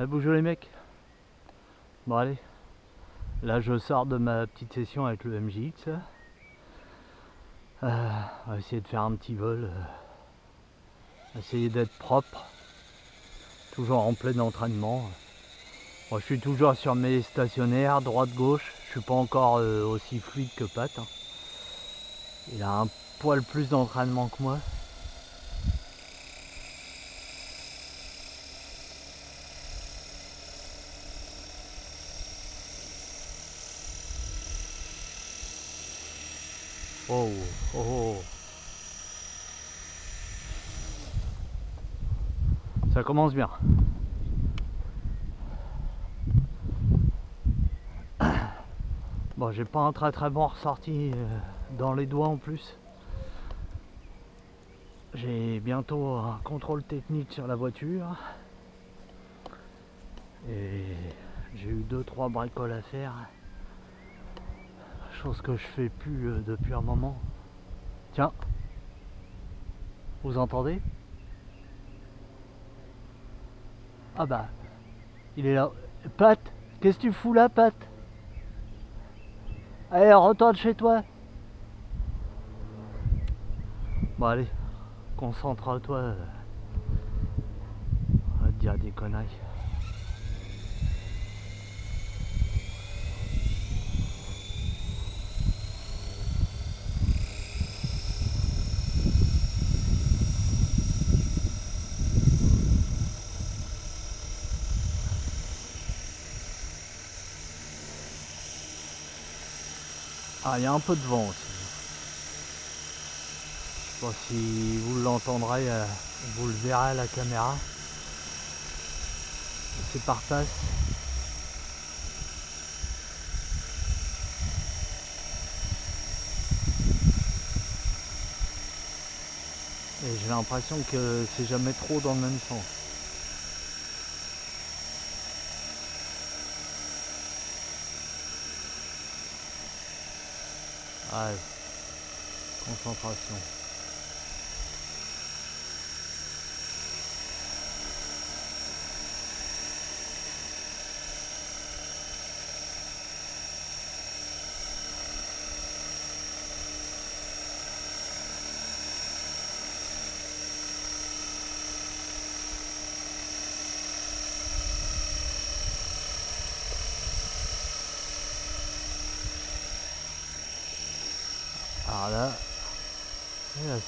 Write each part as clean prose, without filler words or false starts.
Bonjour les mecs. Bon allez, là je sors de ma petite session avec le MJX. On va essayer de faire un petit vol, essayer d'être propre, toujours en plein entraînement. Moi je suis toujours sur mes stationnaires, droite-gauche, je suis pas encore aussi fluide que Pat. Hein. Il a un poil plus d'entraînement que moi. Oh, oh, oh. Ça commence bien. Bon, j'ai pas un très bon ressorti dans les doigts en plus. J'ai bientôt un contrôle technique sur la voiture. Et j'ai eu 2-3 bricoles à faire. Chose que je fais plus depuis un moment. Tiens, vous entendez? Ah bah, il est là. Pat, qu'est-ce que tu fous là, Pat? Allez, retourne chez toi. Bon allez, concentre-toi. On va te dire des conneries. Ah, il y a un peu de vent aussi. Je sais pas si vous l'entendrez, vous le verrez à la caméra. C'est par passe. Et j'ai l'impression que c'est jamais trop dans le même sens. Allez, concentration. Alors là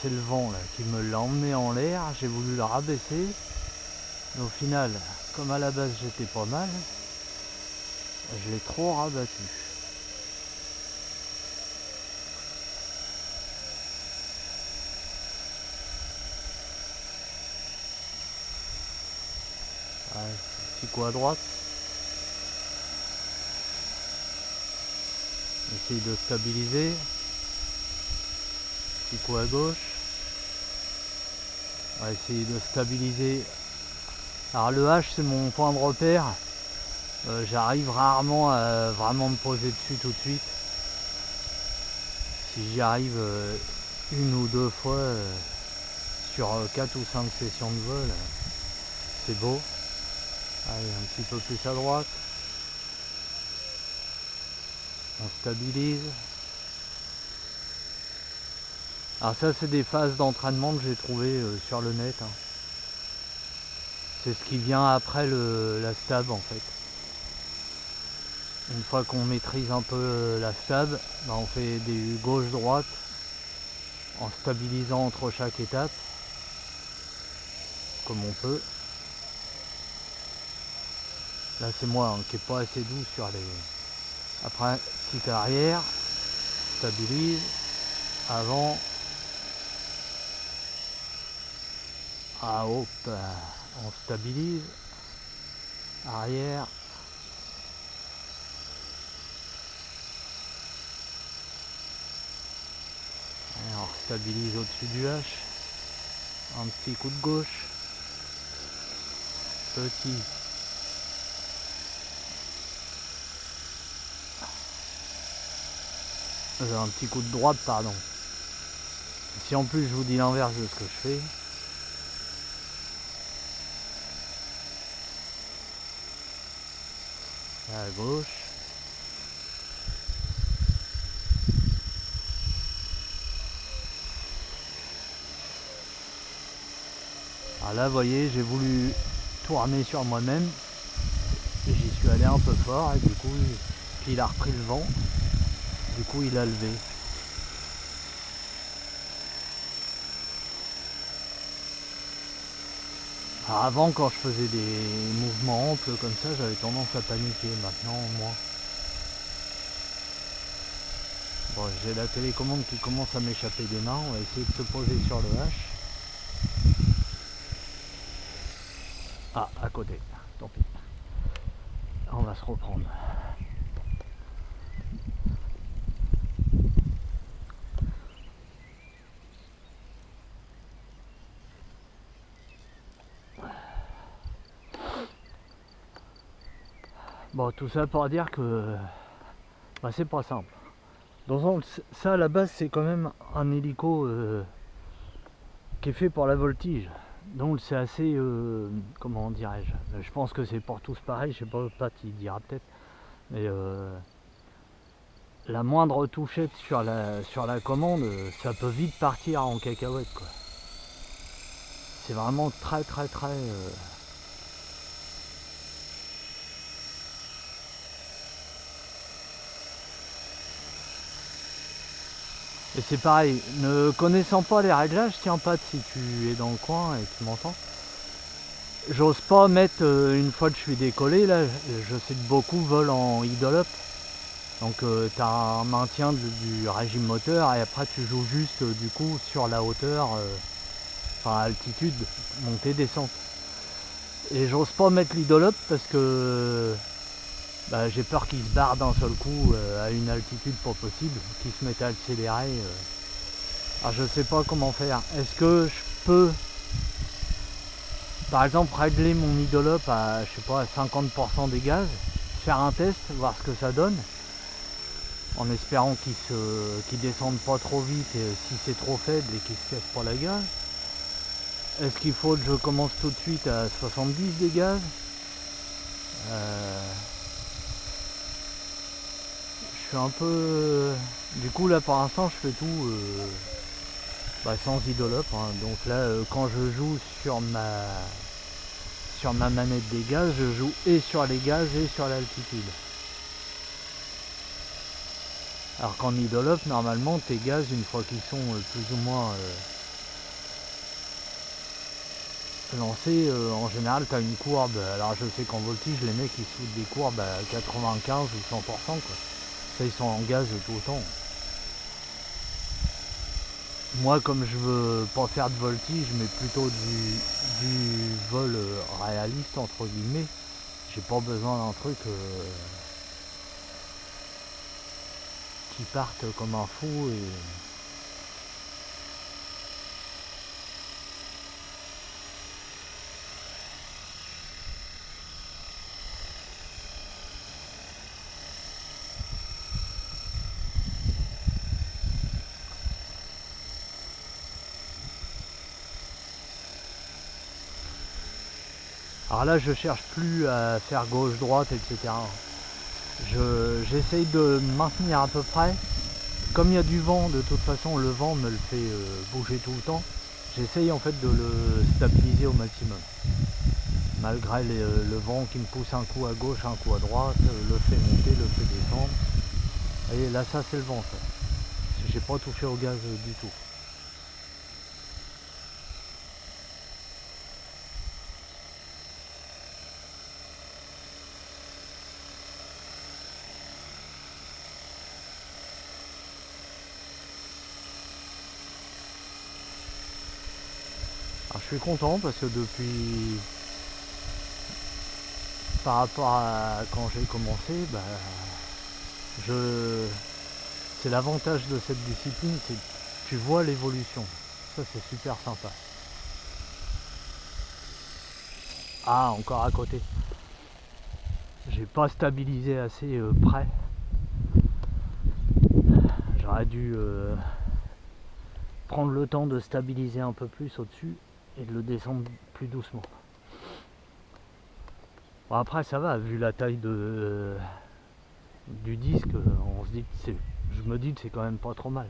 c'est le vent là, qui me l'a emmené en l'air, j'ai voulu le rabaisser. Mais au final, comme à la base j'étais pas mal, je l'ai trop rabattu. Ouais, petit coup à droite. Essaye de stabiliser. Petit coup à gauche. On va essayer de stabiliser. Alors le H c'est mon point de repère. J'arrive rarement à vraiment me poser dessus tout de suite. Si j'y arrive une ou deux fois sur 4 ou 5 sessions de vol, c'est beau. Allez, un petit peu plus à droite. On stabilise. Alors ça c'est des phases d'entraînement que j'ai trouvé sur le net. Hein. C'est ce qui vient après la stab en fait. Une fois qu'on maîtrise un peu la stab, ben on fait des gauche-droite en stabilisant entre chaque étape, comme on peut. Là c'est moi hein, qui est pas assez doux sur les... Après, petit arrière, stabilise, avant, ah hop, on stabilise, arrière, et on stabilise au-dessus du H, un petit coup de gauche, petit, un petit coup de droite pardon. Si en plus je vous dis l'inverse de ce que je fais, à gauche. Alors là, vous voyez, j'ai voulu tourner sur moi-même et j'y suis allé un peu fort et du coup, puis il a repris le vent. Du coup, il a levé. Alors avant, quand je faisais des mouvements amples comme ça, j'avais tendance à paniquer. Maintenant, moi, bon, j'ai la télécommande qui commence à m'échapper des mains. On va essayer de se poser sur le H. Ah, à côté. Tant pis. On va se reprendre. Bon, tout ça pour dire que bah, c'est pas simple. Donc ça à la base c'est quand même un hélico qui est fait pour la voltige. Donc c'est assez, comment dirais-je, je pense que c'est pour tous pareil, je sais pas, Pat il dira peut-être, mais la moindre touchette sur la commande, ça peut vite partir en cacahuète quoi. C'est vraiment très très très... Et c'est pareil, ne connaissant pas les réglages, tiens Pat si tu es dans le coin et tu m'entends, j'ose pas mettre, une fois que je suis décollé, là, je sais que beaucoup volent en idle up. Donc tu as un maintien du régime moteur et après tu joues juste du coup sur la hauteur, enfin altitude, montée, descente. Et j'ose pas mettre l'idle up parce que bah, j'ai peur qu'il se barre d'un seul coup à une altitude pas possible, qu'il se mette à accélérer. Alors je sais pas comment faire. Est-ce que je peux par exemple régler mon idle up à je sais pas à 50% des gaz, faire un test, voir ce que ça donne, en espérant qu'il descende pas trop vite et si c'est trop faible et qu'il se casse pas la gueule. Est-ce qu'il faut que je commence tout de suite à 70 des gaz? Je suis un peu... Du coup là pour l'instant je fais tout sans idle up, hein. Donc là quand je joue sur ma manette des gaz, je joue et sur les gaz et sur l'altitude. Alors qu'en idle up, normalement, tes gaz, une fois qu'ils sont plus ou moins lancés, en général, tu as une courbe. Alors je sais qu'en voltige, les mecs, ils soudent des courbes à 95 ou 100%, quoi. Ça, ils sont en gaz tout le temps. Moi, comme je veux pas faire de voltige, mais plutôt du vol réaliste, entre guillemets, j'ai pas besoin d'un truc qui parte comme un fou et... Alors là, je cherche plus à faire gauche-droite, etc. J'essaye de me maintenir à peu près. Comme il y a du vent, de toute façon, le vent me le fait bouger tout le temps. J'essaye en fait de le stabiliser au maximum. Malgré le vent qui me pousse un coup à gauche, un coup à droite, le fait monter, le fait descendre. Et là, ça c'est le vent, ça. J'ai pas touché au gaz du tout. Alors, je suis content parce que depuis, par rapport à quand j'ai commencé, c'est l'avantage de cette discipline, c'est que tu vois l'évolution. Ça c'est super sympa. Ah, encore à côté. J'ai pas stabilisé assez près. J'aurais dû prendre le temps de stabiliser un peu plus au-dessus et de le descendre plus doucement. Bon, après ça va, vu la taille du disque, on se dit que je me dis que c'est quand même pas trop mal.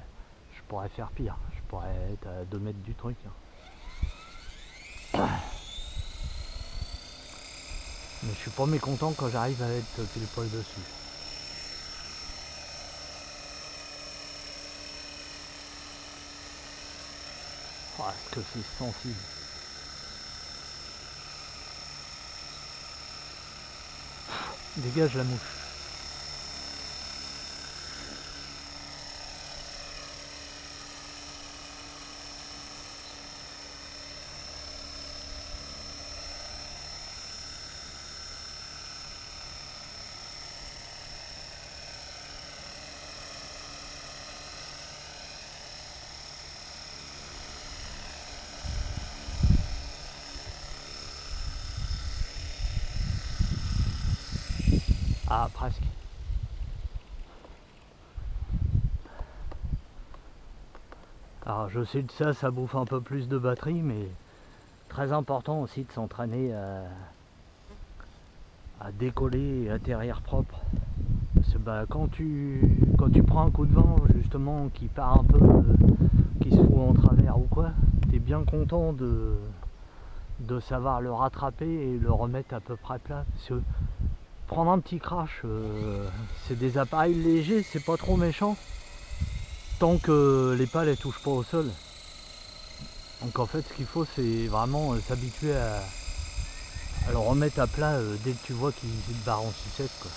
Je pourrais faire pire, je pourrais être à 2 mètres du truc. Mais je suis pas mécontent quand j'arrive à être pile poil dessus. Oh, est-ce que c'est sensible. Dégage la mouche. Ah, presque. Alors je sais que ça bouffe un peu plus de batterie, mais très important aussi de s'entraîner à décoller et atterrir propre. Parce que bah, quand tu prends un coup de vent justement qui part un peu, qui se fout en travers ou quoi, t'es bien content de savoir le rattraper et le remettre à peu près plat. Parce que prendre un petit crash, c'est des appareils légers, c'est pas trop méchant, tant que les pales elles touchent pas au sol. Donc en fait ce qu'il faut c'est vraiment s'habituer à le remettre à plat dès que tu vois qu'il se barre en sucette, quoi.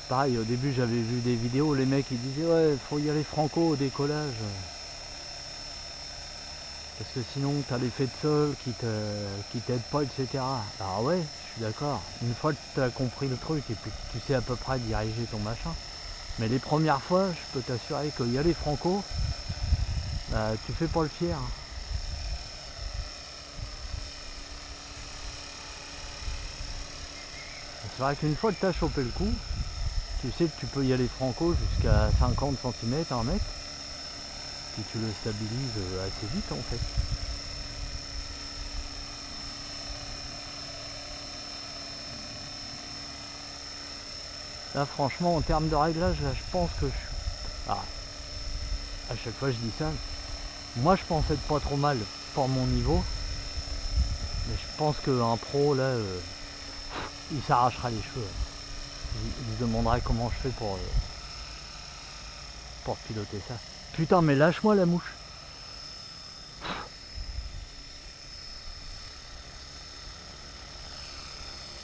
Pareil, au début j'avais vu des vidéos, les mecs ils disaient ouais faut y aller franco au décollage. Parce que sinon t'as l'effet de sol qui t'aide pas, etc. Alors ouais, je suis d'accord. Une fois que t'as compris le truc et puis que tu sais à peu près diriger ton machin. Mais les premières fois, je peux t'assurer qu'il y aller franco, bah, tu fais pas le fier. C'est vrai qu'une fois que t'as chopé le coup, tu sais que tu peux y aller franco jusqu'à 50 cm, 1 mètre. Puis tu le stabilises assez vite en fait. Là franchement en termes de réglage, là je pense que je suis... Ah, à chaque fois je dis ça. Moi je pense être pas trop mal pour mon niveau. Mais je pense qu'un pro là, il s'arrachera les cheveux. Il se demanderait comment je fais pour piloter ça. Putain mais lâche-moi la mouche.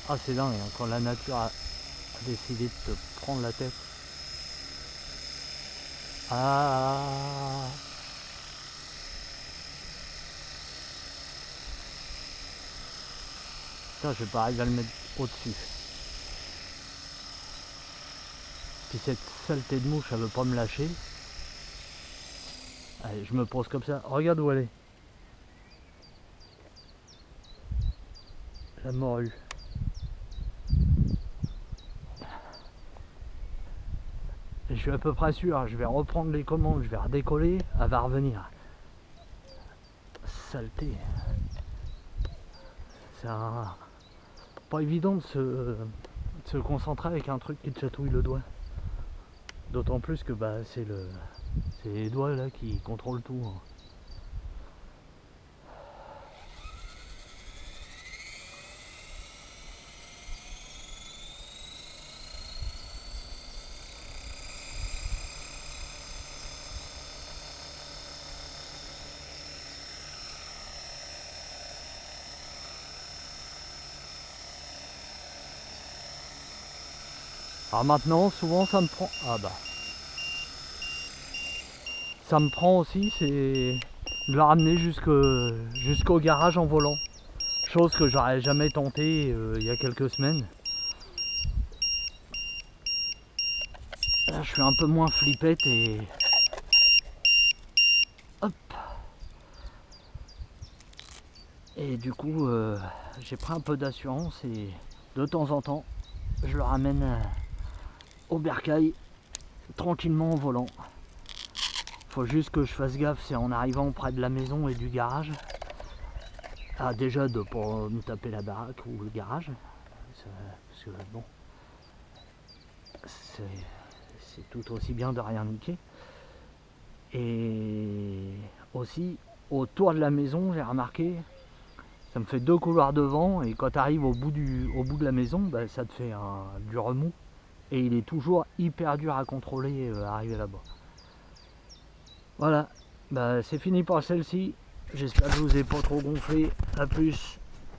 Ah c'est dingue hein, quand la nature a décidé de te prendre la tête. Ah. Putain je vais pas arriver à le mettre au-dessus. Puis cette saleté de mouche elle veut pas me lâcher. Allez je me pose comme ça. Regarde où elle est. La morue. Je suis à peu près sûr, je vais reprendre les commandes, je vais redécoller, elle va revenir. Saleté. C'est pas évident de se concentrer avec un truc qui te chatouille le doigt. D'autant plus que bah, c'est les doigts là qui contrôlent tout. Hein. Alors maintenant, souvent ça me prend... Ah bah... Ça me prend aussi, c'est de la ramener jusqu'au garage en volant. Chose que j'aurais jamais tenté il y a quelques semaines. Là, je suis un peu moins flippette et... Hop. Et du coup, j'ai pris un peu d'assurance et de temps en temps, je le ramène au bercail tranquillement en volant. Faut juste que je fasse gaffe, c'est en arrivant près de la maison et du garage. Ah, déjà de pas me taper la baraque ou le garage. Parce que bon, c'est tout aussi bien de rien niquer. Et aussi autour de la maison, j'ai remarqué, ça me fait 2 couloirs de vent et quand tu arrives au bout de la maison, bah, ça te fait du remous et il est toujours hyper dur à contrôler arriver là-bas. Voilà, bah, c'est fini pour celle-ci. J'espère que je vous ai pas trop gonflé. A plus.